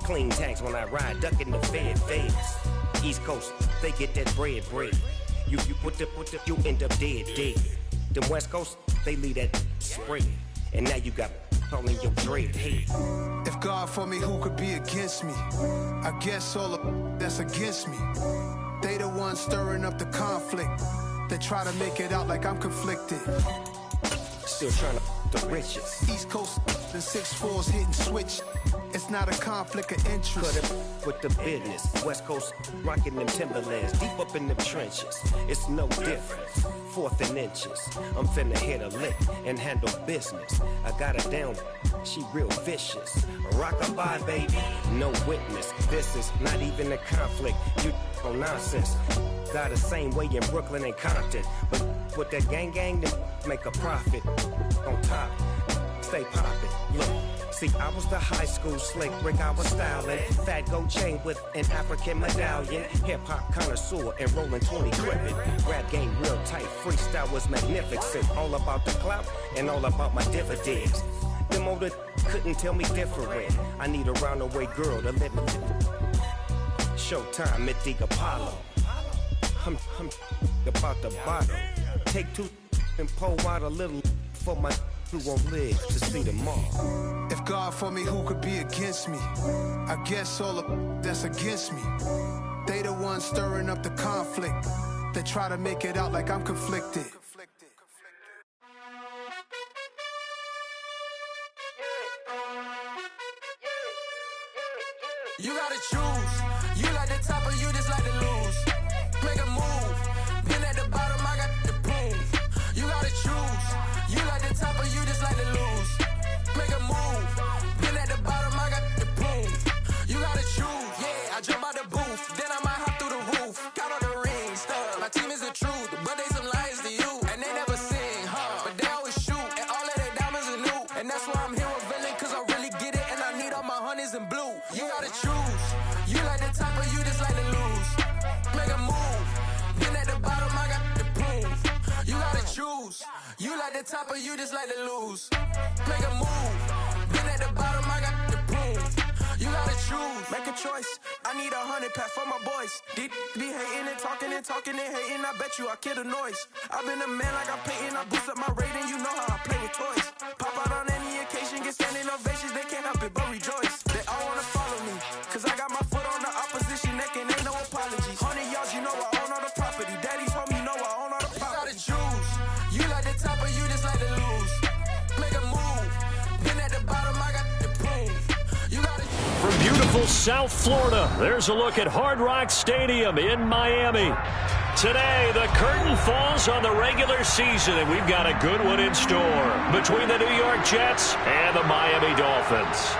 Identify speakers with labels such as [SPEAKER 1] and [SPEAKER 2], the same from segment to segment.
[SPEAKER 1] Clean tanks when I ride, ducking the feds. East Coast, they get that bread. You put the, you end up dead. Them West Coast, they leave that spread. And now you got all in your dread head.
[SPEAKER 2] If God for me, who could be against me? I guess all of that's against me. They the ones stirring up the conflict. They try to make it out like I'm conflicted.
[SPEAKER 1] Still trying to the riches.
[SPEAKER 2] East Coast and 6'4s hitting switch. It's not a conflict of interest.
[SPEAKER 1] Cut it with the business. West Coast rocking them Timberlands, deep up in them trenches. It's no difference. 4th and inches. I'm finna hit a lick and handle business. I got her down, she real vicious. Rock-a-bye, baby, no witness. This is not even a conflict. You on nonsense. Got the same way in Brooklyn and Compton. But with that gang, then make a profit. On top, stay poppin'. Look. See, I was the high school slick brick, I was styling. Fat gold chain with an African medallion. Hip-hop connoisseur and rolling 20 gripping. Rap game real tight, freestyle was magnificent. All about the clout and all about my dividends. Them older couldn't tell me different. I need a roundaway girl to let me. Showtime at the Apollo. I'm about the bottle. Take 2 and pour out a little for my who won't live to see tomorrow.
[SPEAKER 2] If God for me, who could be against me? I guess all of that's against me. They the ones stirring up the conflict. They try to make it out like I'm conflicted.
[SPEAKER 3] You gotta choose. You like the top or you just like to lose. Make a move. Been at the bottom, I got the proof. You gotta choose. You like the top or you just like to lose. Make a move. Been at the bottom, I got the proof. You gotta choose. Yeah, I jump out the booth. Then I might hop through the roof. Got all the rings, stuff. My team is the truth, but they some liars to you. And they never sing, but they always shoot. And all of their diamonds are new. And that's why I'm here with Villain, cause I really get it. And I need all my honeys in blue. You gotta choose. You like the top or you just like to lose. Make a move. Been at the bottom, I got the proof. You gotta choose. You like the top or you just like to lose. Make a move. Been at the bottom, I got the proof. You gotta choose. Make a choice. I need 100 pack for my boys. Be hating and talking and hating. I bet you I kill the noise. I've been a man like I'm Peyton. I boost up my rating. You know how I play with toys. Pop out on any occasion, get standing ovations. They can't help it but rejoice. They all wanna follow me, cause I got my foot on the opposition neck and ain't no apologies. 100 yards, you know I own all the property. Daddy's home, you know I own all the property. You gotta choose. You like the top or you just like to lose. Make a move. Been at the bottom, I got the proof. You gotta.
[SPEAKER 4] From beautiful South Florida, there's a look at Hard Rock Stadium in Miami. Today, the curtain falls on the regular season, and we've got a good one in store between the New York Jets and the Miami Dolphins.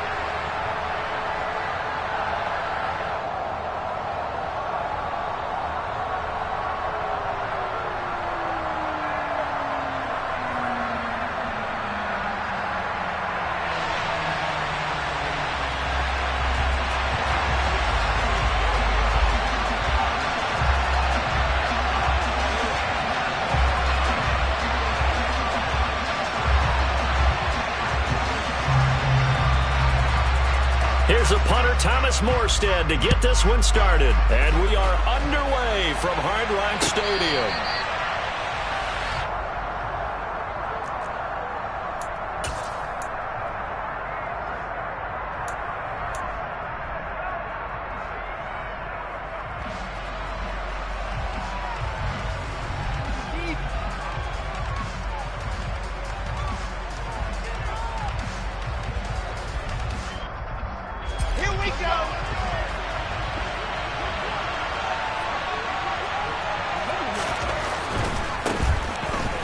[SPEAKER 4] Here's a punter, Thomas Morstead, to get this one started. And we are underway from Hard Rock Stadium.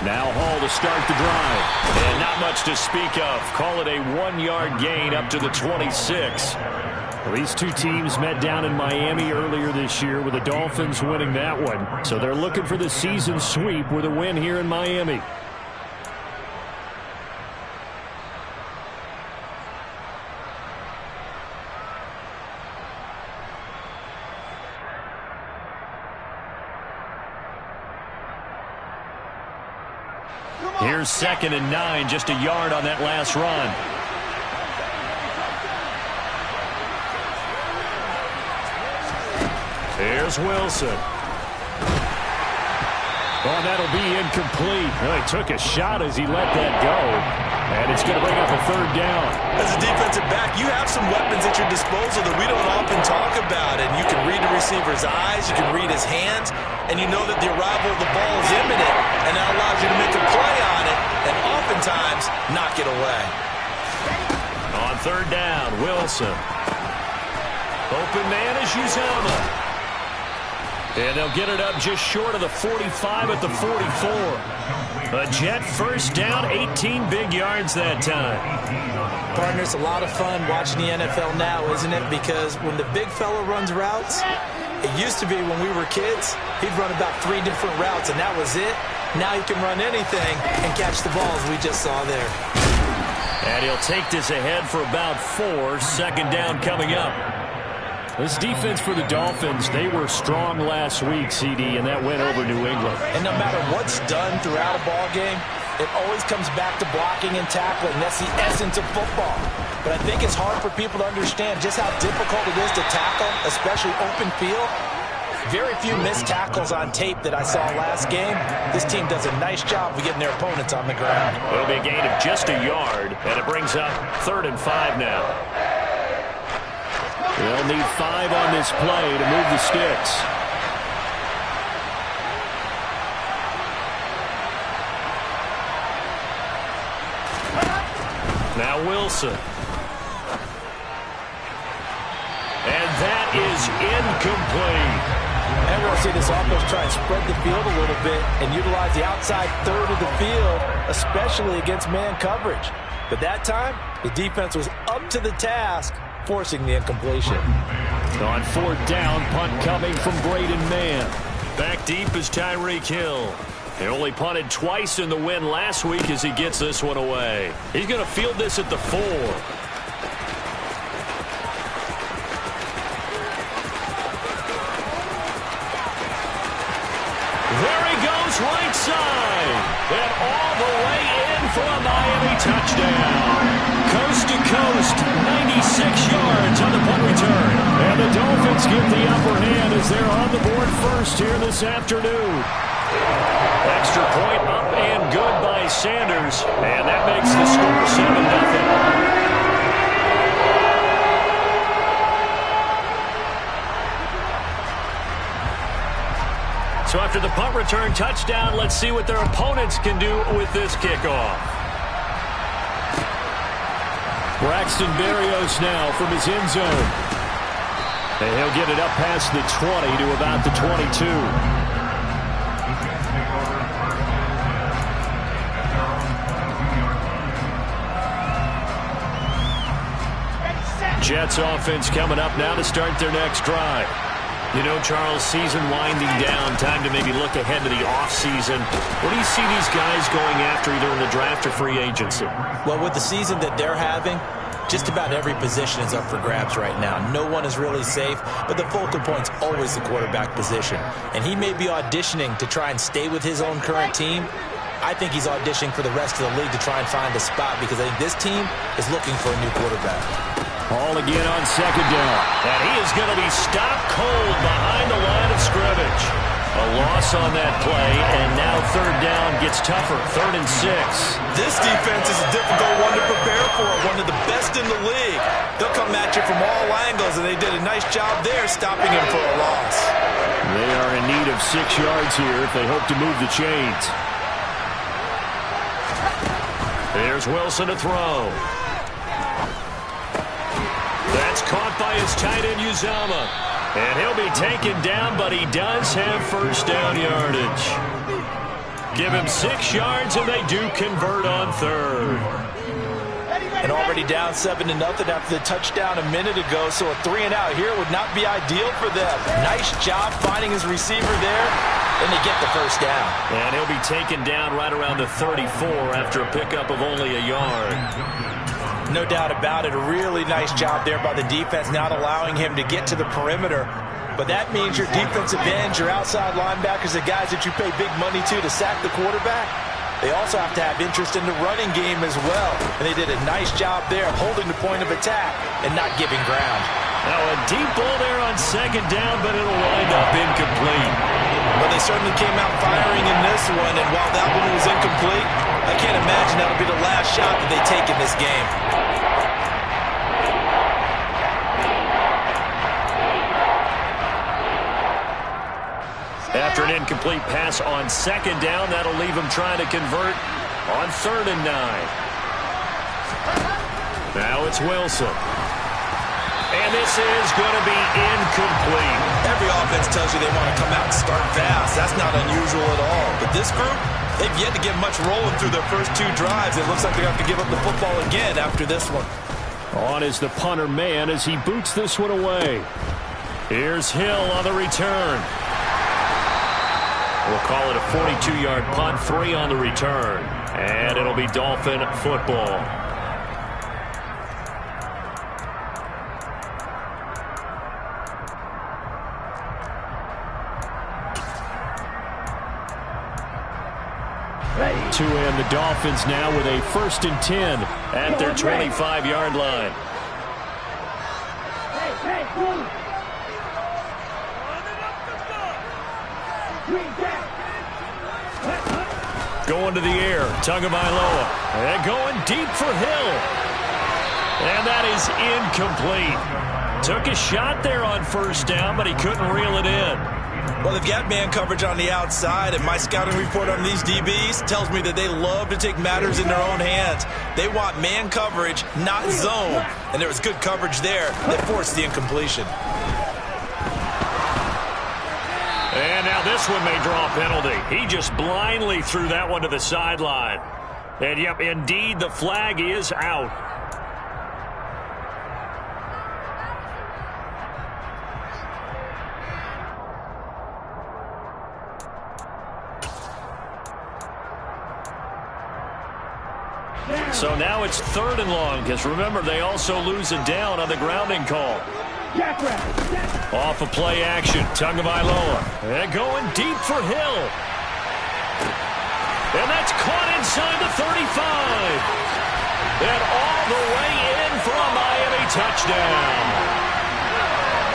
[SPEAKER 4] Now Hall to start the drive. And not much to speak of. Call it a 1-yard gain up to the 26. Well, these two teams met down in Miami earlier this year with the Dolphins winning that one. So they're looking for the season sweep with a win here in Miami. Here's 2nd and 9, just a yard on that last run. Here's Wilson. Oh, that'll be incomplete. Well, he took a shot as he let that go. And it's going to bring up a third down.
[SPEAKER 5] As a defensive back, you have some weapons at your disposal that we don't often talk about. And you can read the receiver's eyes, you can read his hands, and you know that the arrival of the ball is imminent. And that allows you to make a play on it and oftentimes knock it away.
[SPEAKER 4] On third down, Wilson. Open man is Uzomah. And they'll get it up just short of the 45 at the 44. A Jet first down, 18 big yards that time.
[SPEAKER 5] Partner, it's a lot of fun watching the NFL now, isn't it? Because when the big fella runs routes, it used to be when we were kids, he'd run about 3 different routes, and that was it. Now he can run anything and catch the balls we just saw there.
[SPEAKER 4] And he'll take this ahead for about 4. Second down coming up. This defense for the Dolphins, they were strong last week, CD, and that went over New England.
[SPEAKER 5] And no matter what's done throughout a ball game, it always comes back to blocking and tackling. That's the essence of football. But I think it's hard for people to understand just how difficult it is to tackle, especially open field. Very few missed tackles on tape that I saw last game. This team does a nice job of getting their opponents on the ground.
[SPEAKER 4] It'll be a gain of just a yard, and it brings up 3rd and 5 now. They'll need 5 on this play to move the sticks. Now Wilson. And that is incomplete.
[SPEAKER 5] And we'll see this offense try and spread the field a little bit and utilize the outside third of the field, especially against man coverage. But that time, the defense was up to the task, forcing the incompletion.
[SPEAKER 4] On 4th down, punt coming from Braden Mann. Back deep is Tyreek Hill. He only punted twice in the win last week as he gets this one away. He's going to field this at the 4. There he goes, right side. And all the way in for a Miami touchdown. Coast to coast, 96 yards on the punt return. And the Dolphins get the upper hand as they're on the board first here this afternoon. Extra point up and good by Sanders. And that makes the score 7-0. So after the punt return touchdown, let's see what their opponents can do with this kickoff. Braxton Berrios now from his end zone. And he'll get it up past the 20 to about the 22. Jets offense coming up now to start their next drive. You know, Charles, season winding down, time to maybe look ahead to the offseason. What do you see these guys going after either in the draft or free agency?
[SPEAKER 5] Well, with the season that they're having, just about every position is up for grabs right now. No one is really safe, but the focal point's always the quarterback position. And he may be auditioning to try and stay with his own current team. I think he's auditioning for the rest of the league to try and find a spot because I think this team is looking for a new quarterback.
[SPEAKER 4] Ball again on 2nd down. And he is going to be stopped cold behind the line of scrimmage. A loss on that play, and now 3rd down gets tougher. 3rd and 6.
[SPEAKER 5] This defense is a difficult one to prepare for, one of the best in the league. They'll come at you from all angles, and they did a nice job there stopping him for a loss.
[SPEAKER 4] They are in need of 6 yards here if they hope to move the chains. There's Wilson to throw. That's caught by his tight end, Uzomah. And he'll be taken down, but he does have first down yardage. Give him 6 yards, and they do convert on 3rd.
[SPEAKER 5] And already down 7-0 after the touchdown a minute ago, so a 3-and-out here would not be ideal for them. Nice job finding his receiver there, and they get the first down.
[SPEAKER 4] And he'll be taken down right around the 34 after a pickup of only a yard.
[SPEAKER 5] No doubt about it. A really nice job there by the defense, not allowing him to get to the perimeter. But that means your defensive ends, your outside linebackers, the guys that you pay big money to sack the quarterback, they also have to have interest in the running game as well. And they did a nice job there of holding the point of attack and not giving ground.
[SPEAKER 4] Now a deep ball there on second down, but it'll wind up incomplete.
[SPEAKER 5] Well, they certainly came out firing in this one, and while that one was incomplete, I can't imagine that'll be the last shot that they take in this game.
[SPEAKER 4] After an incomplete pass on second down, that'll leave him trying to convert on 3rd and 9. Now it's Wilson. And this is going to be incomplete.
[SPEAKER 5] Every offense tells you they want to come out and start fast. That's not unusual at all. But this group, they've yet to get much rolling through their first 2 drives. It looks like they're going to have to give up the football again after this one.
[SPEAKER 4] On is the punter man as he boots this one away. Here's Hill on the return. We'll call it a 42-yard punt, 3 on the return. And it'll be Dolphin football. To end the Dolphins now with a 1st and 10 at their 25-yard line. Going to the air, Tagovailoa, and going deep for Hill. And that is incomplete. Took a shot there on 1st down, but he couldn't reel it in.
[SPEAKER 5] Well, they've got man coverage on the outside, and my scouting report on these DBs tells me that they love to take matters in their own hands. They want man coverage, not zone. And there was good coverage there that forced the incompletion.
[SPEAKER 4] And now this one may draw a penalty. He just blindly threw that one to the sideline. And, yep, indeed, the flag is out. So now it's 3rd and long, because remember, they also lose a down on the grounding call. Off of play action, Tagovailoa. And going deep for Hill. And that's caught inside the 35. And all the way in for a Miami touchdown.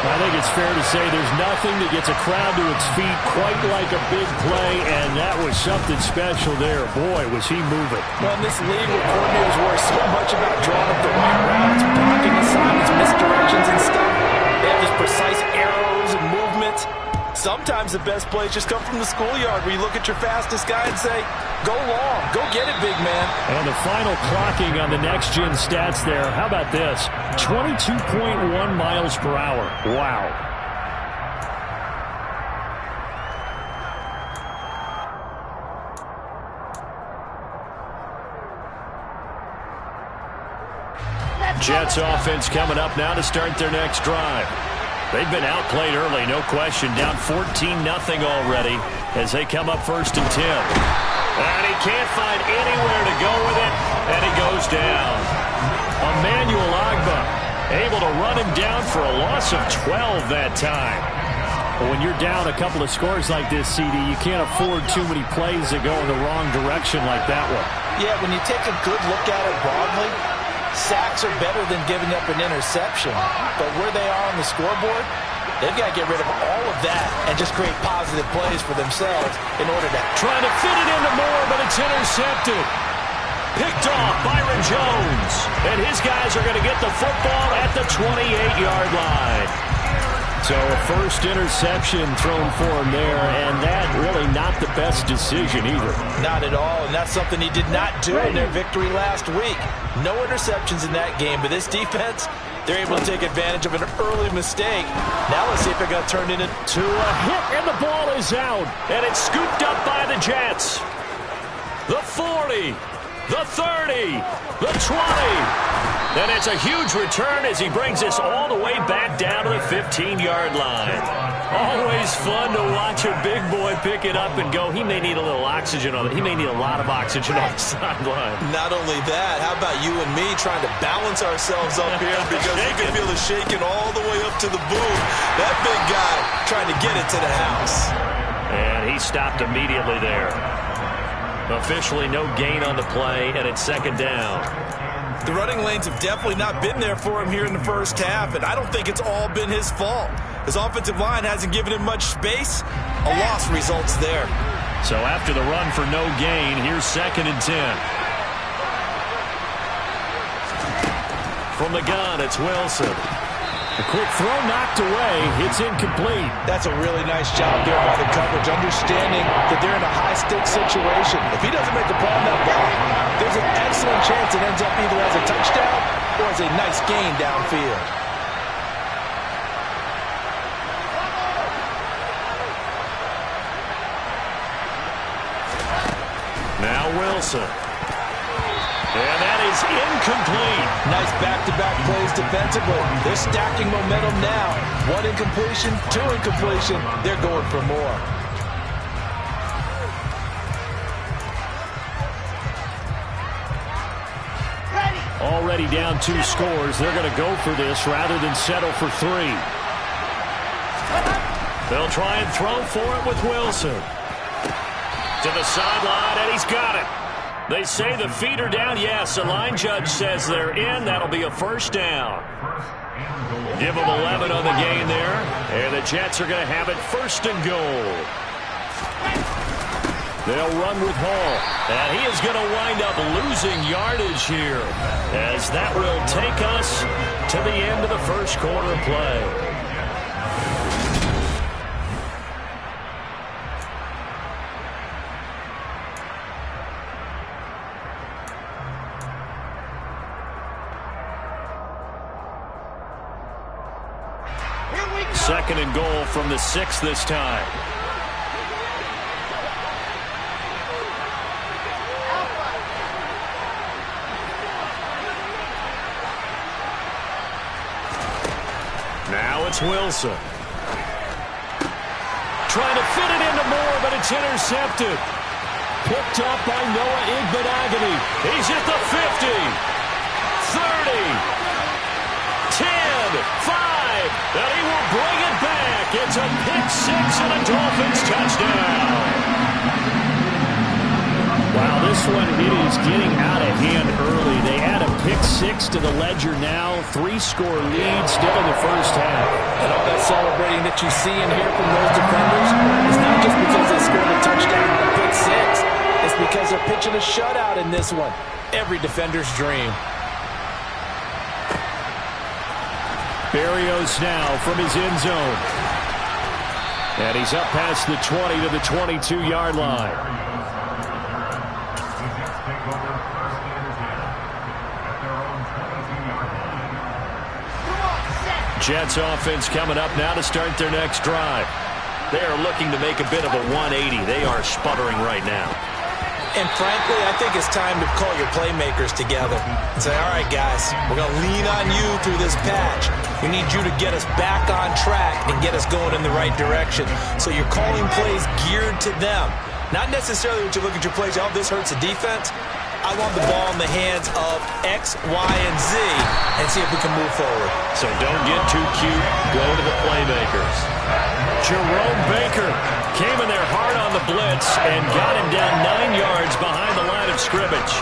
[SPEAKER 4] I think it's fair to say there's nothing that gets a crowd to its feet quite like a big play, and that was something special there. Boy, was he moving.
[SPEAKER 5] Well, in this league where coordinators worry so much about drawing up the right routes, blocking assignments, misdirections, and stuff, they have these precise arrows and movements. Sometimes the best plays just come from the schoolyard where you look at your fastest guy and say, go long, go get it, big man.
[SPEAKER 4] And the final clocking on the next-gen stats there, how about this? 22.1 miles per hour. Wow. Jets offense coming up now to start their next drive. They've been outplayed early, no question. Down 14-0 already as they come up 1st and 10. And he can't find anywhere to go with it, and he goes down. Emmanuel Ogbah able to run him down for a loss of 12 that time. But when you're down a couple of scores like this, CD, you can't afford too many plays that go in the wrong direction like that one.
[SPEAKER 5] Yeah, when you take a good look at it broadly, sacks are better than giving up an interception. But where they are on the scoreboard, they've got to get rid of all of that and just create positive plays for themselves in order to...
[SPEAKER 4] Trying to fit it into Moore, but it's intercepted. Picked off Byron Jones. And his guys are going to get the football at the 28-yard line. So a first interception thrown for him there, and that really not the best decision either.
[SPEAKER 5] Not at all, and that's something he did not do in their victory last week. No interceptions in that game, but this defense, they're able to take advantage of an early mistake. Now let's see if they're going to turn it into
[SPEAKER 4] a hit, and the ball is out, and it's scooped up by the Jets. The 40, the 30, the 20. And it's a huge return as he brings us all the way back down to the 15-yard line. Always fun to watch a big boy pick it up and go. He may need a little oxygen on it. He may need a lot of oxygen on the sideline.
[SPEAKER 5] Not only that, how about you and me trying to balance ourselves up here because you can feel the shaking all the way up to the boom. That big guy trying to get it to the house.
[SPEAKER 4] And he stopped immediately there. Officially no gain on the play, and it's 2nd down.
[SPEAKER 5] The running lanes have definitely not been there for him here in the first half, and I don't think it's all been his fault. His offensive line hasn't given him much space. A loss results there.
[SPEAKER 4] So after the run for no gain, here's 2nd and 10. From the gun, it's Wilson. A quick throw knocked away. It's incomplete.
[SPEAKER 5] That's a really nice job there by the coverage, understanding that they're in a high-stakes situation. If he doesn't make a play on that ball, there's an excellent chance it ends up either as a touchdown or as a nice gain downfield.
[SPEAKER 4] Now Wilson. And that is incomplete.
[SPEAKER 5] Nice back-to-back plays defensively. They're stacking momentum now. 1 incompletion, 2 incompletion. They're going for more.
[SPEAKER 4] Already down 2 scores. They're going to go for this rather than settle for 3. They'll try and throw for it with Wilson. To the sideline, and he's got it. They say the feet are down. Yes, the line judge says they're in. That'll be a first down. Give them 11 on the gain there. And the Jets are going to have it 1st and goal. They'll run with Hall. And he is going to wind up losing yardage here, as that will take us to the end of the first quarter of play. Second and goal from the 6 this time. Now it's Wilson. Trying to fit it into Moore, but it's intercepted. Picked up by Noah Igbenogany. He's at the 50. 30. 10. 5. And he will bring it back. It's a pick-6 and a Dolphins touchdown. Wow, this one, it is getting out of hand early. They add a pick-6 to the ledger now. 3-score lead still in the first half.
[SPEAKER 5] And all that celebrating that you see and hear from those defenders is not just because they scored a touchdown on a pick-6. It's because they're pitching a shutout in this one. Every defender's dream.
[SPEAKER 4] Berrios now from his end zone. And he's up past the 20 to the 22-yard line. Jets offense coming up now to start their next drive. They are looking to make a bit of a 180. They are sputtering right now.
[SPEAKER 5] And frankly, I think it's time to call your playmakers together and say, all right, guys, we're going to lean on you through this patch. We need you to get us back on track and get us going in the right direction. So you're calling plays geared to them. Not necessarily when you look at your plays, oh, this hurts the defense. I want the ball in the hands of X, Y, and Z and see if we can move forward.
[SPEAKER 4] So don't get too cute. Go to the playmakers. Jerome Baker came in there hard on the blitz and got him down 9 yards behind the line of scrimmage.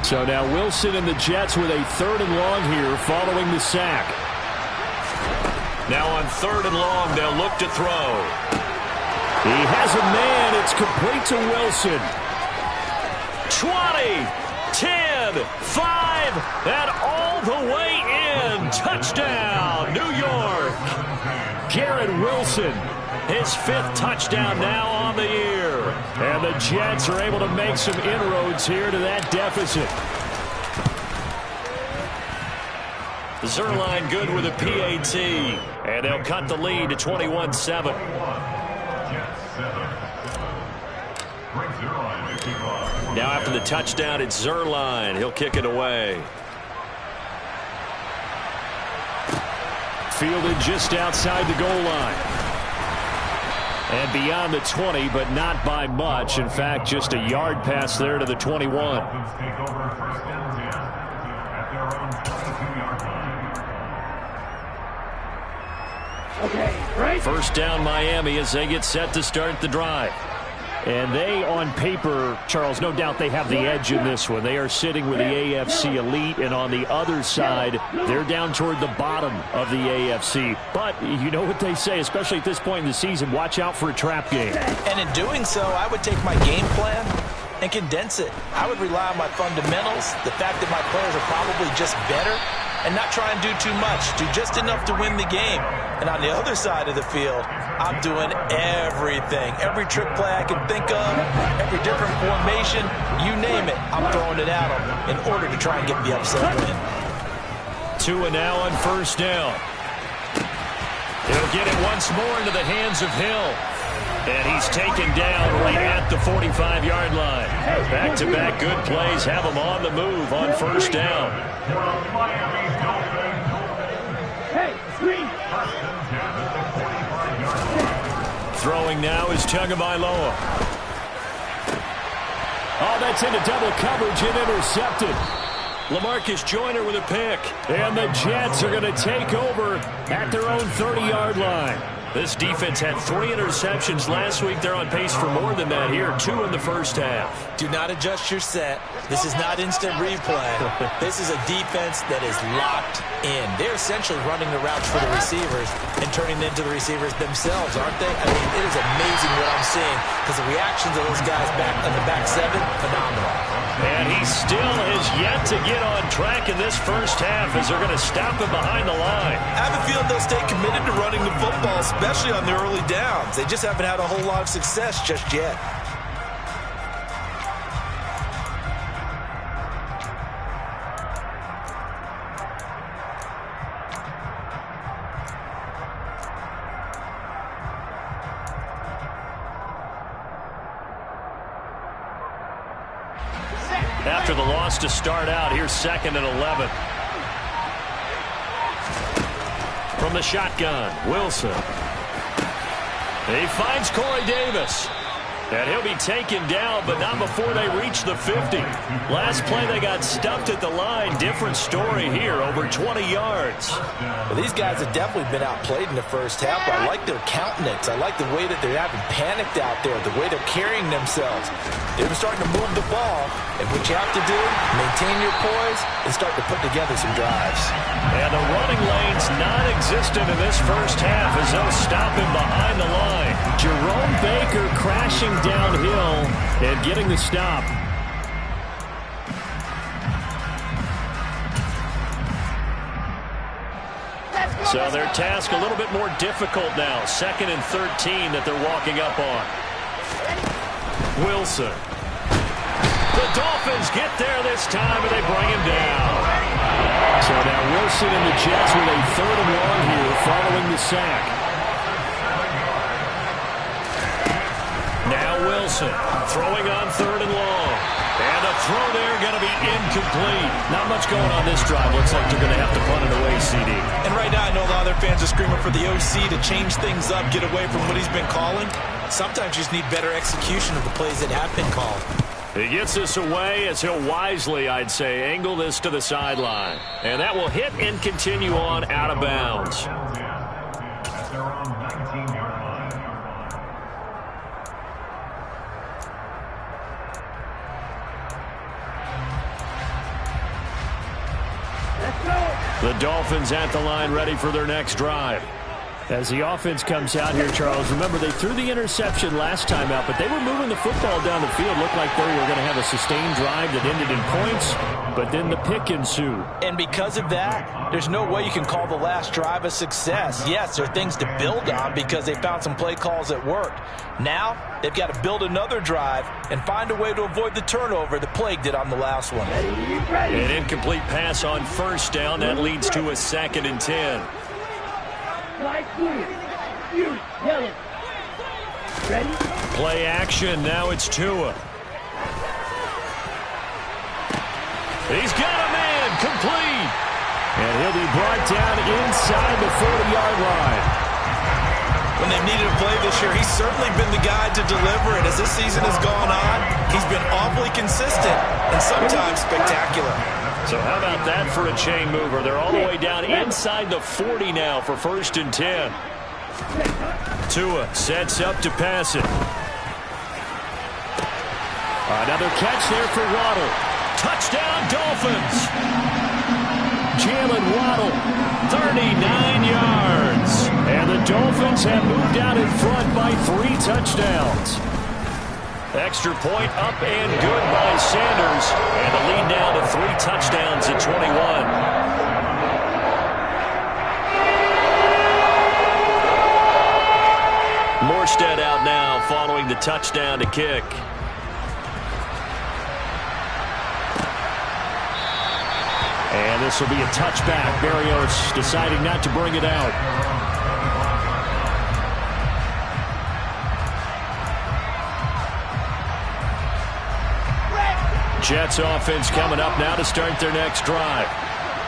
[SPEAKER 4] So now Wilson and the Jets with a 3rd and long here following the sack. Now on 3rd and long, they'll look to throw. He has a man. It's complete to Wilson. 20, 10, 5, and all the way in. Touchdown, New York. Garrett Wilson, his 5th touchdown now on the year. And the Jets are able to make some inroads here to that deficit. Zerline good with a PAT, and they'll cut the lead to 21-7. Now after the touchdown, it's Zerline. He'll kick it away. Fielded just outside the goal line. And beyond the 20, but not by much. In fact, just a yard pass there to the 21. First down Miami as they get set to start the drive. And they, on paper, Charles, no doubt they have the edge in this one. They are sitting with the AFC elite, and on the other side, they're down toward the bottom of the AFC. But you know what they say, especially at this point in the season, watch out for a trap game.
[SPEAKER 5] And in doing so, I would take my game plan and condense it. I would rely on my fundamentals, the fact that my players are probably just better, and not try and do too much, do just enough to win the game. And on the other side of the field, I'm doing everything. Every trick play I can think of, every different formation, you name it, I'm throwing it at them in order to try and get the upset win.
[SPEAKER 4] Tua now on first down. He'll get it once more into the hands of Hill. And he's taken down right at the 45-yard line. Back-to-back good plays have him on the move on first down. Throwing now is Tagovailoa. Oh, that's into double coverage and intercepted. LaMarcus Joyner with a pick. And the Jets are going to take over at their own 30-yard line. This defense had 3 interceptions last week. They're on pace for more than that here. 2 in the first half.
[SPEAKER 5] Do not adjust your set. This is not instant replay. This is a defense that is locked in. They're essentially running the routes for the receivers and turning them into the receivers themselves, aren't they? I mean, it is amazing what I'm seeing because the reactions of those guys back in the back 7, phenomenal.
[SPEAKER 4] And he still has yet to get on track in this first half as they're going to stop him behind the line.
[SPEAKER 5] I have a feeling they'll stay committed to running the football, especially on the early downs. They just haven't had a whole lot of success just yet.
[SPEAKER 4] After the loss to start out, here's 2nd and 11. From the shotgun, Wilson. He finds Corey Davis. And he'll be taken down, but not before they reach the 50. Last play, they got stuffed at the line. Different story here, over 20 yards.
[SPEAKER 5] Well, these guys have definitely been outplayed in the first half. I like their countenance. I like the way that they're having panicked out there, the way they're carrying themselves. They're starting to move the ball. And what you have to do, maintain your poise and start to put together some drives.
[SPEAKER 4] And the running lane's non-existent in this first half as they'll stop him behind the line. Jerome Baker crashing downhill and getting the stop. So their task a little bit more difficult now. 2nd and 13 that they're walking up on. Wilson. The Dolphins get there this time and they bring him down. So now Wilson and the Jets with a 3rd and long here following the sack. Now Wilson throwing on 3rd and long. And a throw there going to be incomplete. Not much going on this drive. Looks like they're going to have to punt it away, CD.
[SPEAKER 5] And right now I know a lot of their fans are screaming for the OC to change things up, get away from what he's been calling. Sometimes you just need better execution of the plays that have been called.
[SPEAKER 4] He gets this away as he'll wisely, I'd say, angle this to the sideline. And that will hit and continue on out of bounds. The Dolphins at the line ready for their next drive. As the offense comes out here, Charles, remember they threw the interception last time out, but they were moving the football down the field. Looked like they were going to have a sustained drive that ended in points, but then the pick ensued.
[SPEAKER 5] And because of that, there's no way you can call the last drive a success. Yes, there are things to build on because they found some play calls that worked. Now, they've got to build another drive and find a way to avoid the turnover that plagued it on the last one.
[SPEAKER 4] An incomplete pass on first down. That leads to a 2nd and 10. Play action. Now it's Tua. He's got a man complete. And he'll be brought down inside the 40-yard line.
[SPEAKER 5] When they've needed a play this year, he's certainly been the guy to deliver it. As this season has gone on, he's been awfully consistent and sometimes spectacular.
[SPEAKER 4] So how about that for a chain mover? They're all the way down inside the 40 now for 1st and 10. Tua sets up to pass it. Another catch there for Waddle. Touchdown, Dolphins. Jalen Waddle, 39 yards. And the Dolphins have moved out in front by 3 touchdowns. Extra point up and good by Sanders. And the lead now to 3 touchdowns at 21. Morstead out now following the touchdown to kick. And this will be a touchback. Berrios deciding not to bring it out. Jets offense coming up now to start their next drive.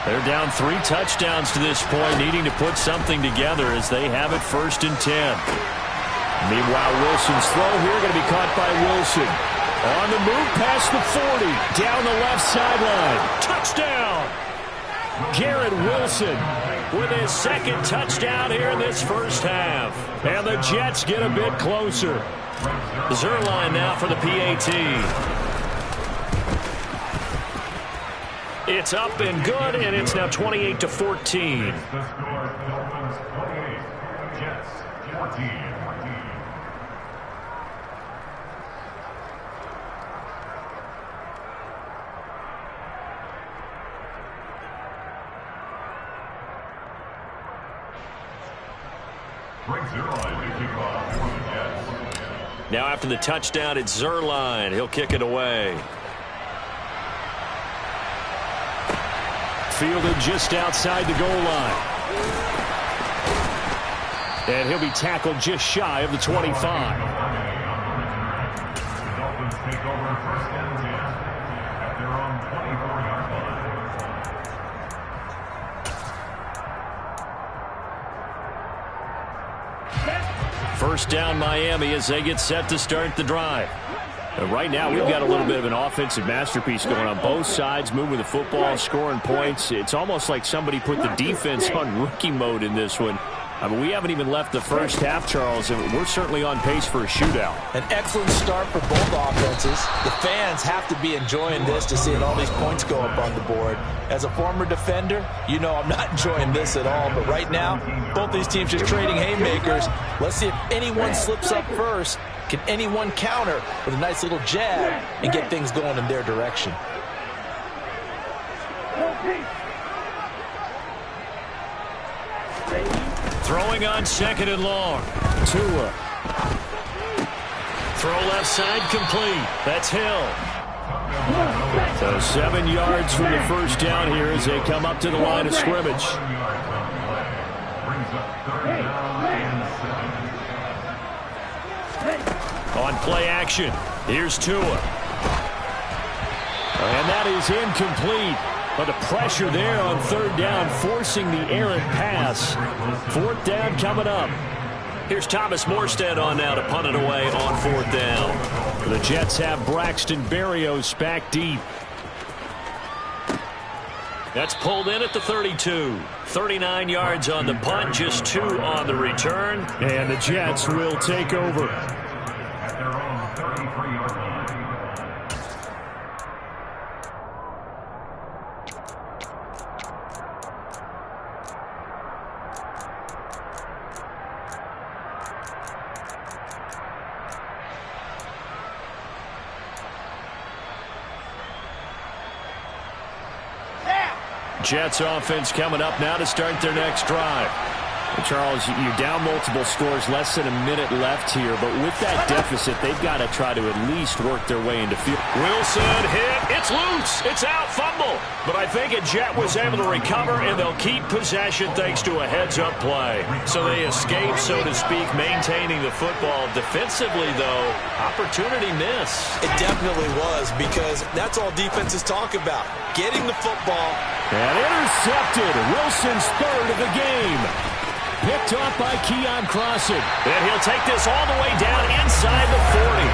[SPEAKER 4] They're down 3 touchdowns to this point, needing to put something together as they have it 1st and 10. Meanwhile, Wilson's throw here going to be caught by Wilson. On the move past the 40, down the left sideline. Touchdown! Garrett Wilson with his 2nd touchdown here in this first half. And the Jets get a bit closer. Zerline now for the PAT. It's up and good, and it's now 28-14.
[SPEAKER 6] Jets 14.
[SPEAKER 4] Now after the touchdown, it's Zerline. He'll kick it away. Fielded just outside the goal line. And he'll be tackled just shy of the 25.
[SPEAKER 6] The Dolphins take over 1st and 10 at their own 24-yard line.
[SPEAKER 4] First down Miami as they get set to start the drive. And right now we've got a little bit of an offensive masterpiece going on both sides, moving the football, scoring points. It's almost like somebody put the defense on rookie mode in this one. I mean, we haven't even left the first half, Charles, and we're certainly on pace for a shootout.
[SPEAKER 5] An excellent start for both offenses. The fans have to be enjoying this to seeing all these points go up on the board. As a former defender, you know I'm not enjoying this at all. But right now, both these teams just trading haymakers. Let's see if anyone slips up first. Can anyone counter with a nice little jab and get things going in their direction?
[SPEAKER 4] Throwing on 2nd and long. Tua. Throw left side complete. That's Hill. So 7 yards from the first down here as they come up to the line of scrimmage. On play action, here's Tua. And that is incomplete. But the pressure there on 3rd down, forcing the errant pass. 4th down coming up. Here's Thomas Morstead on now to punt it away on 4th down. The Jets have Braxton Berrios back deep. That's pulled in at the 32. 39 yards on the punt, just 2 on the return. And the Jets will take over.
[SPEAKER 6] At their own 33-yard line.
[SPEAKER 4] Jets offense coming up now to start their next drive. And Charles, you're down multiple scores, less than a minute left here, but with that deficit, they've got to try to at least work their way into field. Wilson hit. It's loose. It's out. Fumble. But I think a Jet was able to recover, and they'll keep possession thanks to a heads-up play. So they escape, so to speak, maintaining the football. Defensively, though, opportunity miss.
[SPEAKER 5] It definitely was, because that's all defenses talk about, getting the football.
[SPEAKER 4] And intercepted. Wilson's 3rd of the game. Picked off by Keon Crossen. And he'll take this all the way down inside the 40.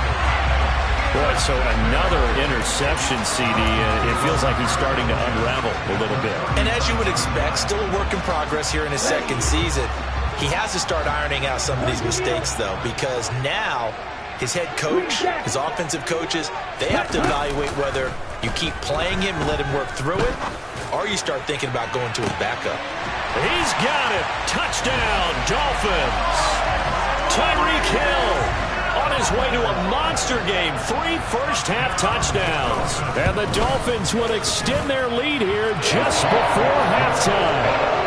[SPEAKER 4] Boy, so another interception, CD. It feels like he's starting to unravel a little bit.
[SPEAKER 5] And as you would expect, still a work in progress here in his 2nd season. He has to start ironing out some of these mistakes, though, because now his head coach, his offensive coaches, they have to evaluate whether you keep playing him and let him work through it, or you start thinking about going to his backup.
[SPEAKER 4] He's got it. Touchdown, Dolphins. Tyreek Hill on his way to a monster game. 3 first-half touchdowns. And the Dolphins will extend their lead here just before halftime.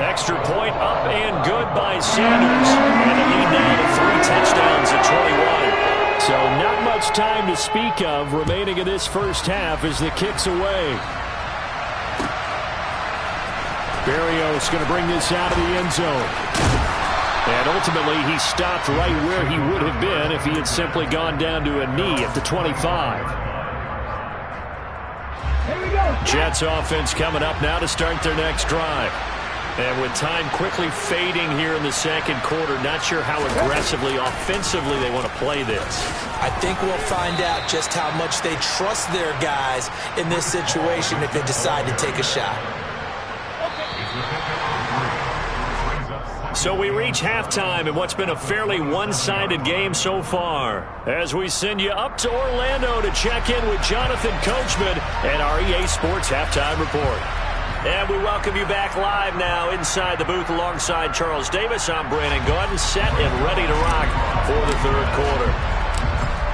[SPEAKER 4] Extra point up and good by Sanders. And the lead now to 3 touchdowns at 21. So not much time to speak of remaining in this first half as the kick's away. Berrios going to bring this out of the end zone. And ultimately, he stopped right where he would have been if he had simply gone down to a knee at the 25. Jets offense coming up now to start their next drive. And with time quickly fading here in the second quarter, not sure how aggressively, offensively they want to play this.
[SPEAKER 5] I think we'll find out just how much they trust their guys in this situation if they decide to take a shot.
[SPEAKER 4] So we reach halftime in what's been a fairly one-sided game so far. As we send you up to Orlando to check in with Jonathan Coachman and our EA Sports Halftime Report. And we welcome you back live now inside the booth alongside Charles Davis. I'm Brandon Gordon, set and ready to rock for the third quarter.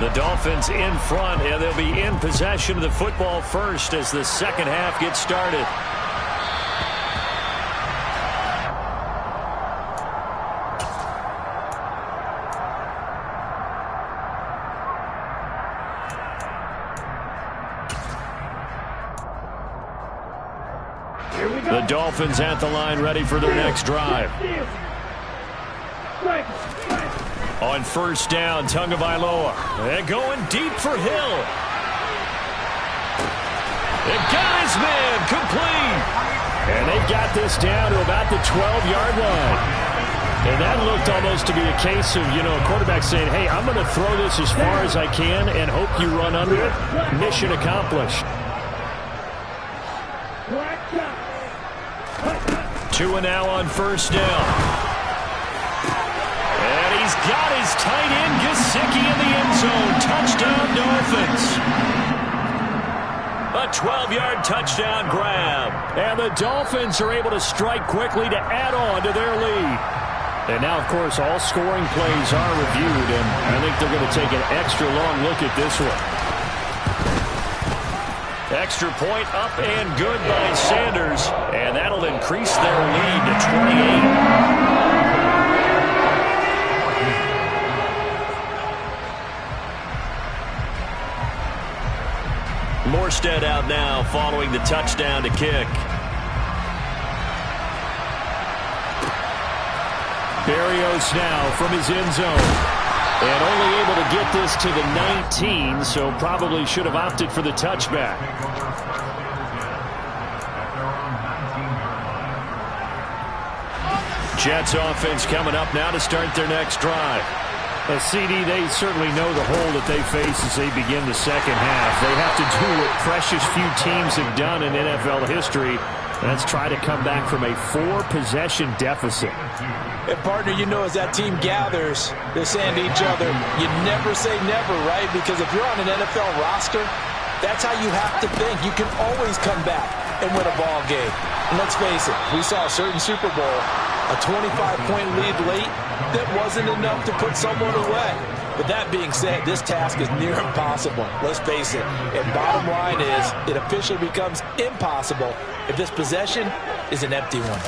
[SPEAKER 4] The Dolphins in front, and they'll be in possession of the football first as the second half gets started. The Dolphins at the line ready for their next drive. On first down, Tagovailoa. They're going deep for Hill. They got his man complete. And they've got this down to about the 12-yard line. And that looked almost to be a case of, a quarterback saying, hey, I'm going to throw this as far as I can and hope you run under it. Mission accomplished. 2 and now on first down. And he's got his tight end, Gesicki, in the end zone. Touchdown, Dolphins. A 12-yard touchdown grab. And the Dolphins are able to strike quickly to add on to their lead. And now, of course, all scoring plays are reviewed, and I think they're going to take an extra long look at this one. Extra point up and good by Sanders, and that'll increase their lead to 28. Morstead out now following the touchdown to kick. Berrios now from his end zone. And only able to get this to the 19, so probably should have opted for the touchback. Jets offense coming up now to start their next drive. As CD, they certainly know the hole that they face as they begin the second half. They have to do what precious few teams have done in NFL history. That's try to come back from a 4-possession deficit.
[SPEAKER 5] And, partner, as that team gathers, they're saying to each other, you never say never, right? Because if you're on an NFL roster, that's how you have to think. You can always come back and win a ball game. And let's face it, we saw a certain Super Bowl, a 25-point lead late that wasn't enough to put someone away. But that being said, this task is near impossible. Let's face it. And bottom line is, it officially becomes impossible if this possession is an empty one.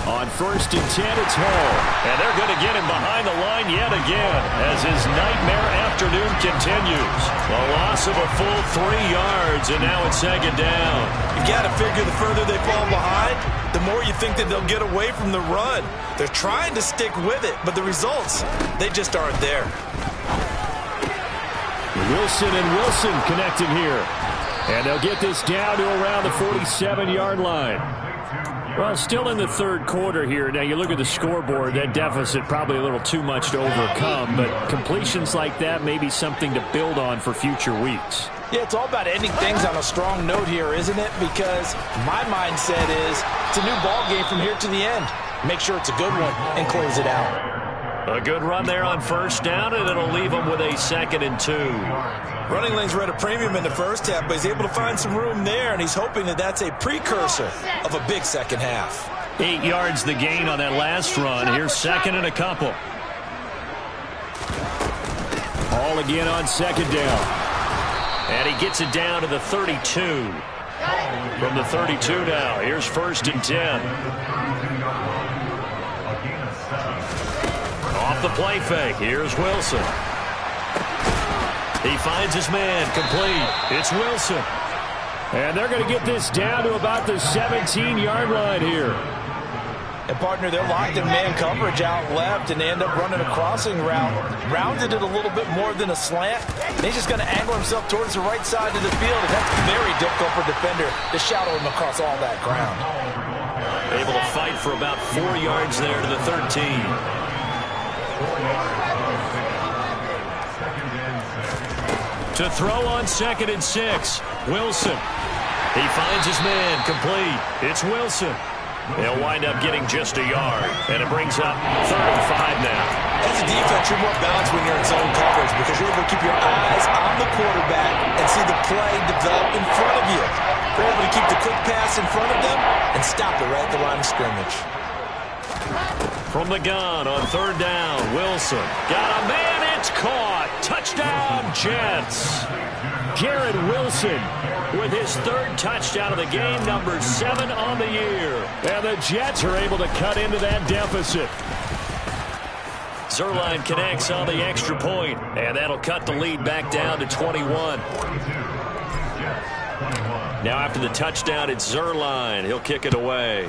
[SPEAKER 4] On first and 10, it's Hall. And they're going to get him behind the line yet again as his nightmare afternoon continues. A loss of a full 3 yards, and now it's second down.
[SPEAKER 5] You got to figure the further they fall behind, the more you think that they'll get away from the run. They're trying to stick with it, but the results, they just aren't there.
[SPEAKER 4] Wilson and Wilson connecting here. And they'll get this down to around the 47-yard line. Well, still in the third quarter here. Now, you look at the scoreboard, that deficit probably a little too much to overcome, but completions like that may be something to build on for future weeks.
[SPEAKER 5] Yeah, it's all about ending things on a strong note here, isn't it? Because my mindset is it's a new ball game from here to the end. make sure it's a good one, and close it out.
[SPEAKER 4] A good run there on first down, and it'll leave him with a 2nd and 2.
[SPEAKER 5] Running lanes were at a premium in the first half, but he's able to find some room there, and he's hoping that that's a precursor of a big second half.
[SPEAKER 4] 8 yards the gain on that last run. Here's 2nd and a couple. All again on 2nd down. And he gets it down to the 32. From the 32 now, here's 1st and 10. Off the play fake, here's Wilson. He finds his man, complete. It's Wilson. And they're going to get this down to about the 17-yard line here.
[SPEAKER 5] And, partner, they're locked in man coverage out left, and they end up running a crossing route. Rounded it a little bit more than a slant. And he's just going to angle himself towards the right side of the field, and that's very difficult for a defender to shadow him across all that ground.
[SPEAKER 4] Able to fight for about 4 yards there to the 13. To throw on 2nd and 6, Wilson. He finds his man, complete. It's Wilson. They'll wind up getting just a yard, and it brings up 3rd and 5 now.
[SPEAKER 5] As a defense, you're more balanced when you're in zone coverage because you're able to keep your eyes on the quarterback and see the play develop in front of you. You're able to keep the quick pass in front of them and stop it right at the line of scrimmage.
[SPEAKER 4] From the gun on 3rd down, Wilson. Got a man, it's caught. Touchdown, Jets. Garrett Wilson with his 3rd touchdown of the game, number 7 on the year. And the Jets are able to cut into that deficit. Zuerlein connects on the extra point, and that'll cut the lead back down to 21. Now after the touchdown, it's Zuerlein. He'll kick it away.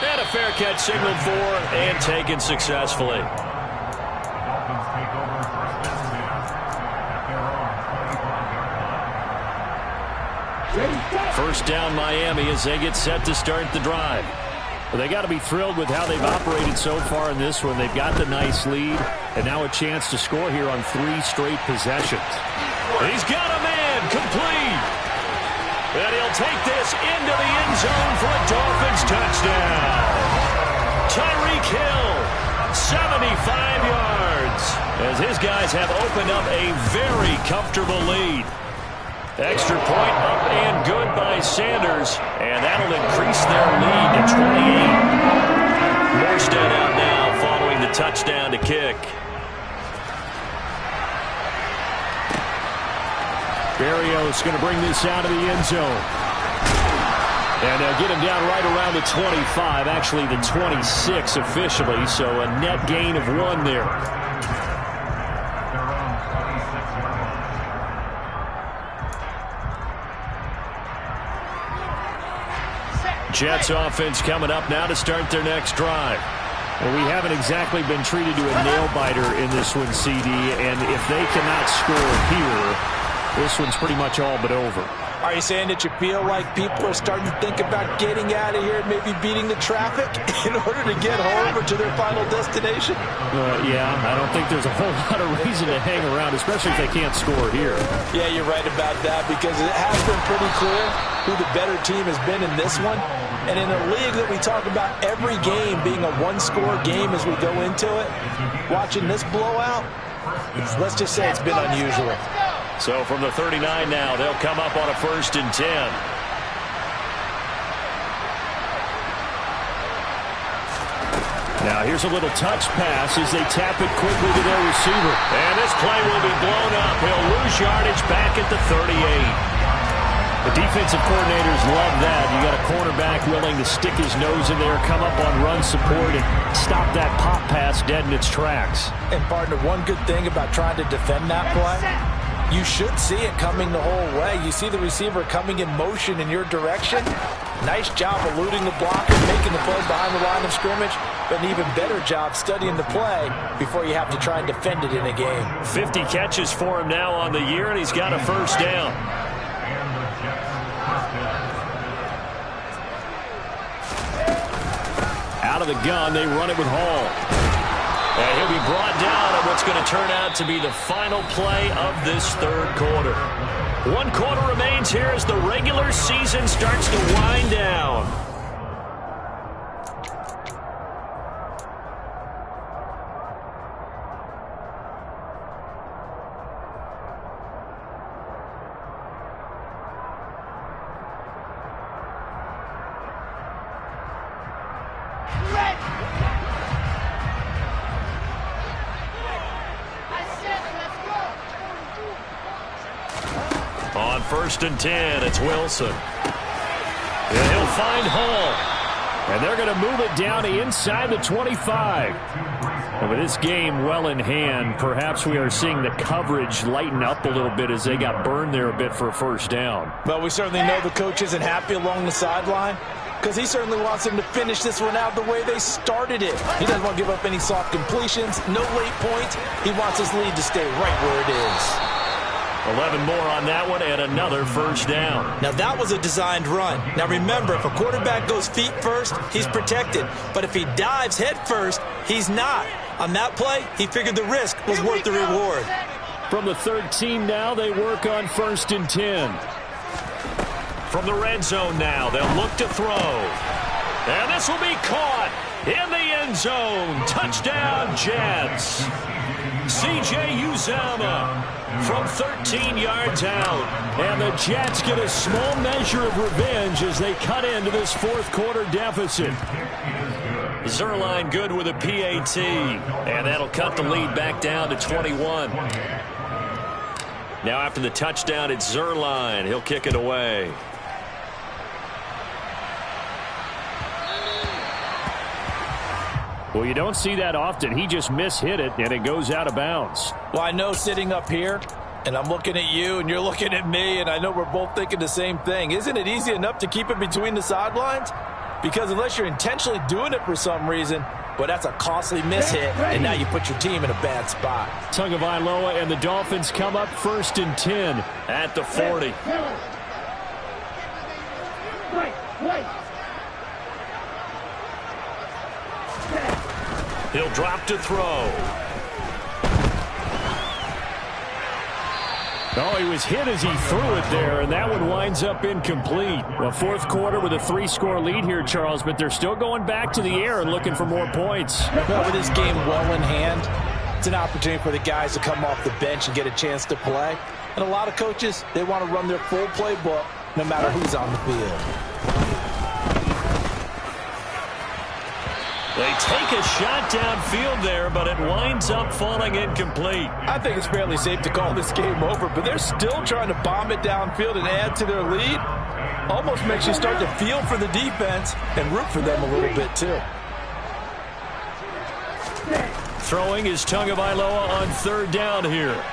[SPEAKER 4] And a fair catch signaled for and taken successfully.
[SPEAKER 6] Dolphins take over first down at their own 25-yard line.
[SPEAKER 4] First down Miami as they get set to start the drive. Well, they got to be thrilled with how they've operated so far in this one. They've got the nice lead, and now a chance to score here on 3 straight possessions. He's got a man, complete. And he'll take this into the end zone for a Dolphins touchdown. Tyreek Hill, 75 yards, as his guys have opened up a very comfortable lead. Extra point up and good by Sanders, and that'll increase their lead to 28. Morstead out now following the touchdown to kick. Berrios going to bring this out of the end zone. And they'll get him down right around the 25, actually the 26 officially, so a net gain of 1 there. Jets offense coming up now to start their next drive. Well, we haven't exactly been treated to a nail-biter in this one, CD, and if they cannot score here, this one's pretty much all but over.
[SPEAKER 5] Are you saying that you feel like people are starting to think about getting out of here and maybe beating the traffic in order to get home or to their final destination?
[SPEAKER 4] Yeah, I don't think there's a whole lot of reason to hang around, especially if they can't score here.
[SPEAKER 5] Yeah, you're right about that because it has been pretty clear who the better team has been in this one. And in a league that we talk about every game being a one-score game as we go into it, watching this blowout, let's just say it's been unusual.
[SPEAKER 4] So from the 39 now, they'll come up on a 1st and 10. Now here's a little touch pass as they tap it quickly to their receiver. And this play will be blown up. He'll lose yardage back at the 38. The defensive coordinators love that. You got a cornerback willing to stick his nose in there, come up on run support, and stop that pop pass dead in its tracks.
[SPEAKER 5] And, partner, one good thing about trying to defend that play, you should see it coming the whole way. You see the receiver coming in motion in your direction. Nice job eluding the block and making the play behind the line of scrimmage, but an even better job studying the play before you have to try and defend it in a game.
[SPEAKER 4] 50 catches for him now on the year, and he's got a 1st down. Out of the gun, they run it with Hall. And he'll be brought down on what's going to turn out to be the final play of this 3rd quarter. 1 quarter remains here as the regular season starts to wind down. On 1st and 10, it's Wilson. And he'll find Hall. And they're going to move it down to inside the 25. And with this game well in hand, perhaps we are seeing the coverage lighten up a little bit as they got burned there a bit for a first down.
[SPEAKER 5] Well, we certainly know the coach isn't happy along the sideline because he certainly wants them to finish this one out the way they started it. He doesn't want to give up any soft completions, no late points. He wants his lead to stay right where it is.
[SPEAKER 4] 11 more on that one and another first down.
[SPEAKER 5] Now that was a designed run. Now remember, if a quarterback goes feet first, he's protected. But if he dives head first, he's not. On that play, he figured the risk was worth the reward.
[SPEAKER 4] From the 13 now, they work on 1st and 10. From the red zone now, they'll look to throw. And this will be caught in the end zone. Touchdown, Jets. C.J. Uzomah from 13 yards out. And the Jets get a small measure of revenge as they cut into this fourth quarter deficit. Zerline good with a PAT. And that'll cut the lead back down to 21. Now after the touchdown, it's Zerline. He'll kick it away. Well, you don't see that often. He just mishit it, and it goes out of bounds.
[SPEAKER 5] Well, I know sitting up here, and I'm looking at you, and you're looking at me, and I know we're both thinking the same thing. Isn't it easy enough to keep it between the sidelines? Because unless you're intentionally doing it for some reason, well, that's a costly mishit, and now you put your team in a bad spot.
[SPEAKER 4] Tagovailoa and the Dolphins come up 1st and 10 at the 40. He'll drop to throw. Oh, he was hit as he threw it there, and that one winds up incomplete. Well, fourth quarter with a 3-score lead here, Charles, but they're still going back to the air and looking for more points.
[SPEAKER 5] Well, with this game well in hand, it's an opportunity for the guys to come off the bench and get a chance to play. And a lot of coaches, they want to run their full playbook no matter who's on the field.
[SPEAKER 4] They take a shot downfield there, but it winds up falling incomplete.
[SPEAKER 5] I think it's fairly safe to call this game over, but they're still trying to bomb it downfield and add to their lead. Almost makes you start to feel for the defense and root for them a little bit too.
[SPEAKER 4] Throwing is Tagovailoa on 3rd down here.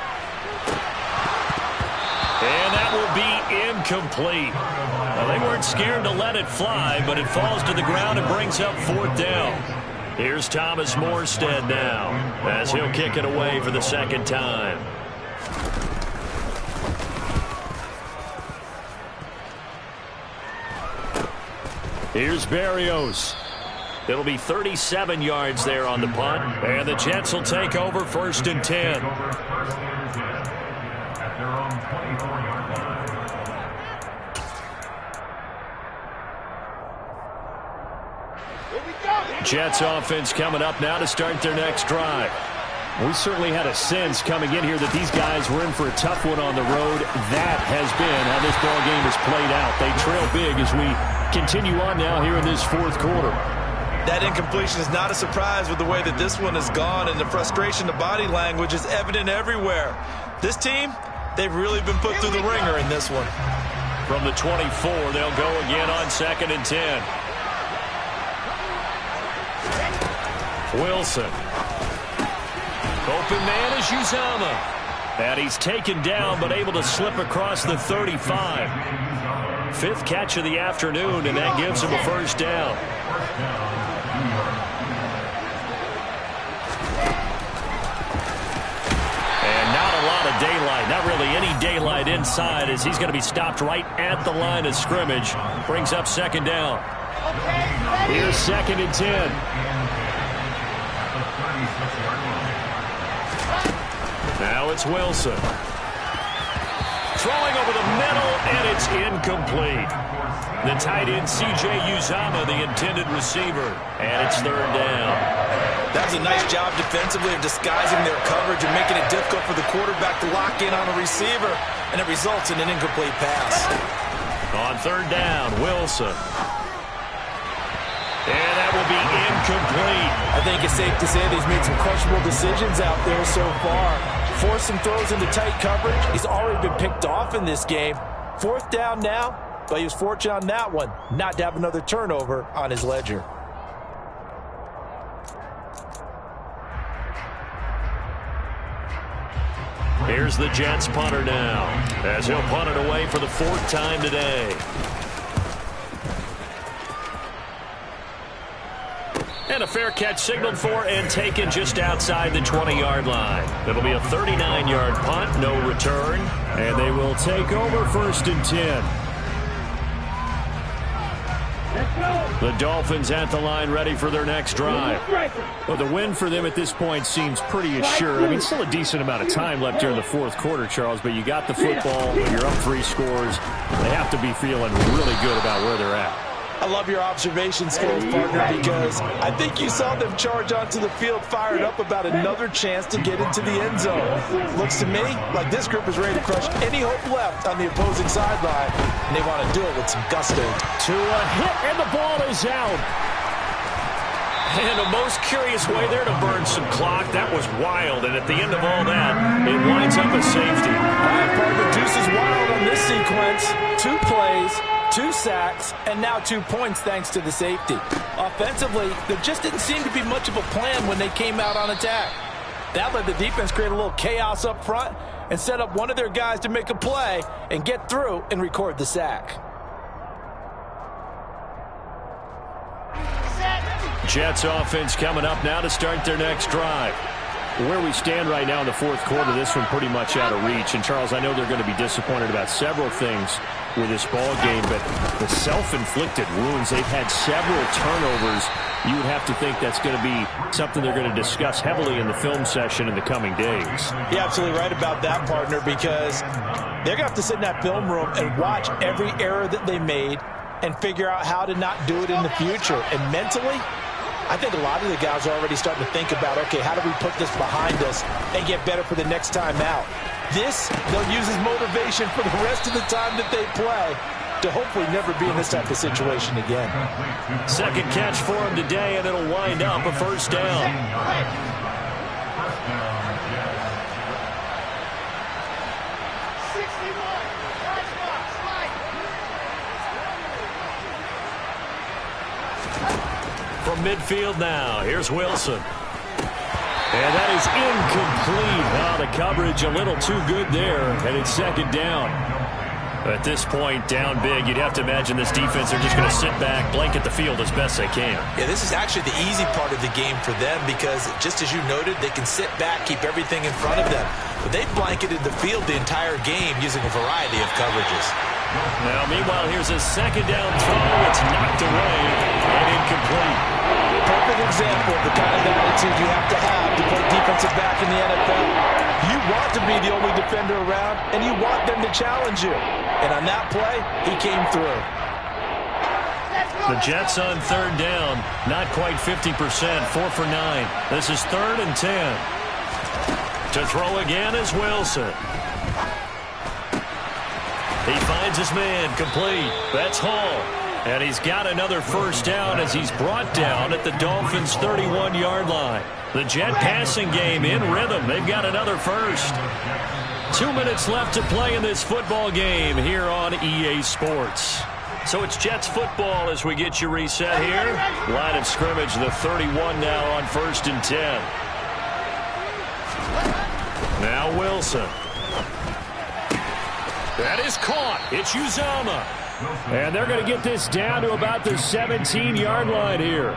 [SPEAKER 4] And that will be incomplete. Well, they weren't scared to let it fly, but it falls to the ground and brings up 4th down. Here's Thomas Morstead now as he'll kick it away for the 2nd time. Here's Berrios. It'll be 37 yards there on the punt, and the Jets will take over 1st and 10. Jets offense coming up now to start their next drive. We certainly had a sense coming in here that these guys were in for a tough one on the road. That has been how this ball game has played out. They trail big as we continue on now here in this fourth quarter.
[SPEAKER 5] That incompletion is not a surprise with the way that this one has gone, and the frustration, the body language is evident everywhere. This team, they've really been put through the ringer in this one.
[SPEAKER 4] From the 24, they'll go again on 2nd and 10. Wilson. Open man is Uzomah. And he's taken down but able to slip across the 35. 5th catch of the afternoon, and that gives him a 1st down. And not a lot of daylight, not really any daylight inside as he's going to be stopped right at the line of scrimmage. Brings up 2nd down. Here's 2nd and 10. Now it's Wilson. Throwing over the middle, and it's incomplete. The tight end, C.J. Uzomah, the intended receiver. And it's 3rd down.
[SPEAKER 5] That was a nice job defensively of disguising their coverage and making it difficult for the quarterback to lock in on a receiver. And it results in an incomplete pass.
[SPEAKER 4] On 3rd down, Wilson. And that will be incomplete.
[SPEAKER 5] I think it's safe to say they've made some questionable decisions out there so far. force some throws into tight coverage. He's already been picked off in this game. 4th down now, but he was fortunate on that one not to have another turnover on his ledger.
[SPEAKER 4] Here's the Jets punter now, as he'll punt it away for the 4th time today. And a fair catch signaled for and taken just outside the 20-yard line. It'll be a 39-yard punt, no return, and they will take over 1st and 10. The Dolphins at the line ready for their next drive. Well, the win for them at this point seems pretty assured. I mean, still a decent amount of time left here in the 4th quarter, Charles, but you got the football, you're up 3 scores. They have to be feeling really good about where they're at.
[SPEAKER 5] I love your observation skills, partner, because I think you saw them charge onto the field fired up about another chance to get into the end zone. Looks to me like this group is ready to crush any hope left on the opposing sideline, and they want to do it with some gusto.
[SPEAKER 4] To a hit, and the ball is out. And a most curious way there to burn some clock. That was wild, and at the end of all that, it winds up a safety.
[SPEAKER 5] All right, partner, deuce is wild on this sequence. 2 plays, 2 sacks, and now 2 points thanks to the safety. Offensively, there just didn't seem to be much of a plan when they came out on attack. That let the defense create a little chaos up front and set up one of their guys to make a play and get through and record the sack.
[SPEAKER 4] Jets offense coming up now to start their next drive. Where we stand right now in the 4th quarter, this one pretty much out of reach. And, Charles, I know they're going to be disappointed about several things with this ball game, but the self-inflicted wounds, they've had several turnovers. You would have to think that's going to be something they're going to discuss heavily in the film session in the coming days.
[SPEAKER 5] You're absolutely right about that, partner, because they're going to have to sit in that film room and watch every error that they made and figure out how to not do it in the future. And mentally, I think a lot of the guys are already starting to think about, okay, how do we put this behind us and get better for the next time out? This, they'll use as motivation for the rest of the time that they play to hopefully never be in this type of situation again.
[SPEAKER 4] 2nd catch for him today, and it'll wind up a 1st down. From midfield now, here's Wilson. And that is incomplete. Wow, the coverage a little too good there, and it's 2nd down. At this point, down big, you'd have to imagine this defense, they're just going to sit back, blanket the field as best they can.
[SPEAKER 5] Yeah, this is actually the easy part of the game for them because, just as you noted, they can sit back, keep everything in front of them. But they've blanketed the field the entire game using a variety of coverages.
[SPEAKER 4] Now, meanwhile, here's a 2nd down throw. It's knocked away and incomplete.
[SPEAKER 5] Perfect example of the kind of attitude you have to play defensive back in the NFL. You want to be the only defender around, and you want them to challenge you. And on that play, he came through.
[SPEAKER 4] The Jets on 3rd down, not quite 50%, 4 for 9. This is 3rd and 10. To throw again is Wilson. He finds his man, complete. That's Hall. And he's got another 1st down as he's brought down at the Dolphins' 31-yard line. The Jet passing game in rhythm. They've got another 1st. 2 minutes left to play in this football game here on EA Sports. So it's Jets football as we get you reset here. Line of scrimmage, the 31 now on 1st and 10. Now Wilson. That is caught. It's Uzama. And they're going to get this down to about the 17-yard line here.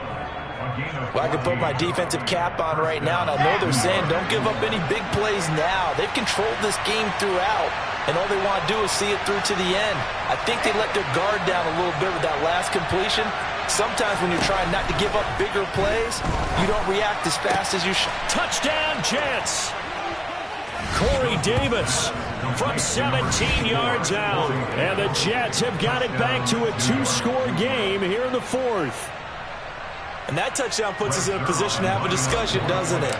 [SPEAKER 5] Well, I can put my defensive cap on right now, and I know they're saying don't give up any big plays now. They've controlled this game throughout, and all they want to do is see it through to the end. I think they let their guard down a little bit with that last completion. Sometimes when you're trying not to give up bigger plays, you don't react as fast as you should.
[SPEAKER 4] Touchdown, Jets! Corey Davis from 17 yards out. And the Jets have got it back to a 2-score game here in the 4th.
[SPEAKER 5] And that touchdown puts us in a position to have a discussion, doesn't it?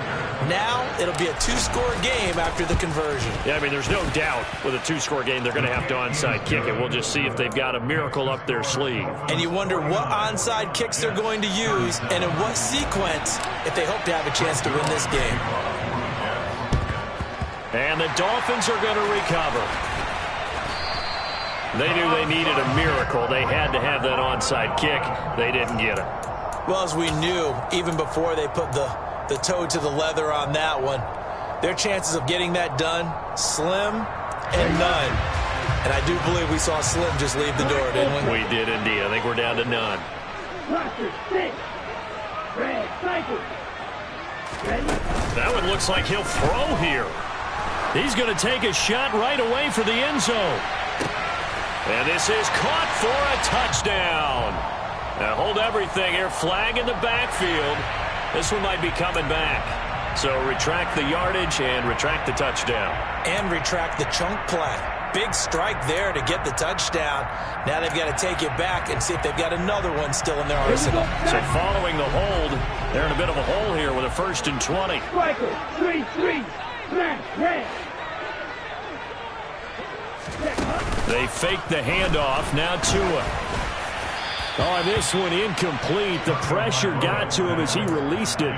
[SPEAKER 5] Now it'll be a 2-score game after the conversion.
[SPEAKER 4] Yeah, I mean, there's no doubt with a 2-score game they're going to have to onside kick it. We'll just see if they've got a miracle up their sleeve.
[SPEAKER 5] And you wonder what onside kicks they're going to use and in what sequence if they hope to have a chance to win this game.
[SPEAKER 4] And the Dolphins are going to recover. They knew they needed a miracle. They had to have that onside kick. They didn't get it.
[SPEAKER 5] Well, as we knew, even before they put the toe to the leather on that one, their chances of getting that done, slim and none. And I do believe we saw Slim just leave the door, didn't we?
[SPEAKER 4] We did indeed. I think we're down to none. That one looks like he'll throw here. He's going to take a shot right away for the end zone. And this is caught for a touchdown. Now hold everything here. Flag in the backfield. This one might be coming back. So retract the yardage and retract the touchdown.
[SPEAKER 5] And retract the chunk play. Big strike there to get the touchdown. Now they've got to take it back and see if they've got another one still in their arsenal.
[SPEAKER 4] So following the hold, they're in a bit of a hole here with a 1st and 20.
[SPEAKER 7] Striker, 3-3, smash, red.
[SPEAKER 4] They fake the handoff. Now Tua. Oh, this one incomplete. The pressure got to him as he released it.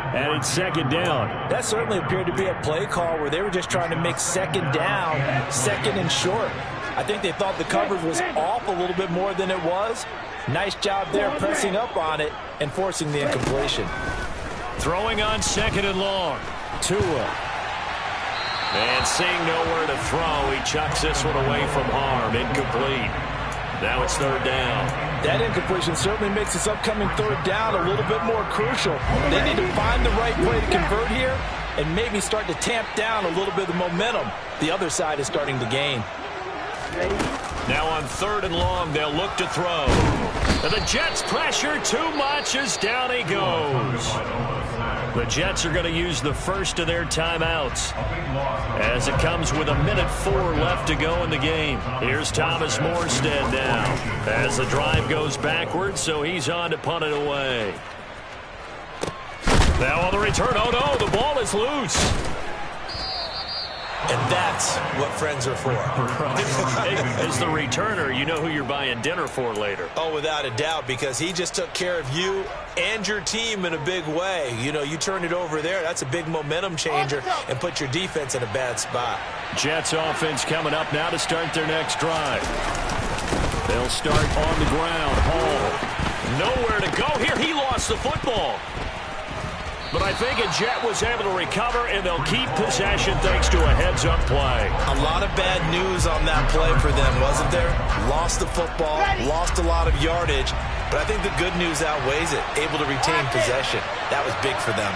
[SPEAKER 4] And it's 2nd down.
[SPEAKER 5] That certainly appeared to be a play call where they were just trying to make 2nd down, 2nd and short. I think they thought the coverage was off a little bit more than it was. Nice job there pressing up on it and forcing the incompletion.
[SPEAKER 4] Throwing on 2nd and long. Tua. And seeing nowhere to throw, he chucks this one away from harm. Incomplete. Now it's 3rd down.
[SPEAKER 5] That incompletion certainly makes this upcoming 3rd down a little bit more crucial. They need to find the right play to convert here and maybe start to tamp down a little bit of the momentum the other side is starting to gain.
[SPEAKER 4] Now on 3rd and long, they'll look to throw. And the Jets pressure too much as down he goes. The Jets are going to use the first of their timeouts as it comes with 1:04 left to go in the game. Here's Thomas Morstead now as the drive goes backwards, so he's on to punt it away. Now on the return, oh no, the ball is loose.
[SPEAKER 5] And that's what friends are for.
[SPEAKER 4] As the returner, you know who you're buying dinner for later.
[SPEAKER 5] Oh, without a doubt, because he just took care of you and your team in a big way. You know, you turn it over there, that's a big momentum changer and put your defense in a bad spot.
[SPEAKER 4] Jets offense coming up now to start their next drive. They'll start on the ground. Hall, nowhere to go here. He lost the football. But I think a Jet was able to recover, and they'll keep possession thanks to a heads-up play.
[SPEAKER 5] A lot of bad news on that play for them, wasn't there? Lost the football, lost a lot of yardage, but I think the good news outweighs it. Able to retain possession. That was big for them.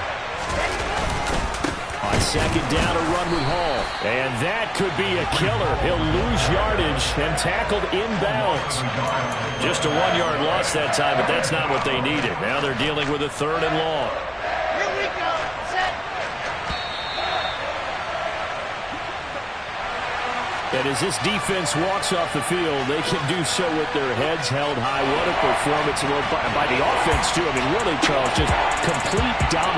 [SPEAKER 4] On 2nd down, a run with Hall. And that could be a killer. He'll lose yardage and tackled inbounds. Just a 1-yard loss that time, but that's not what they needed. Now they're dealing with a 3rd and long. And as this defense walks off the field, they can do so with their heads held high. What a performance by the offense, too. I mean, really, Charles, just complete dominance.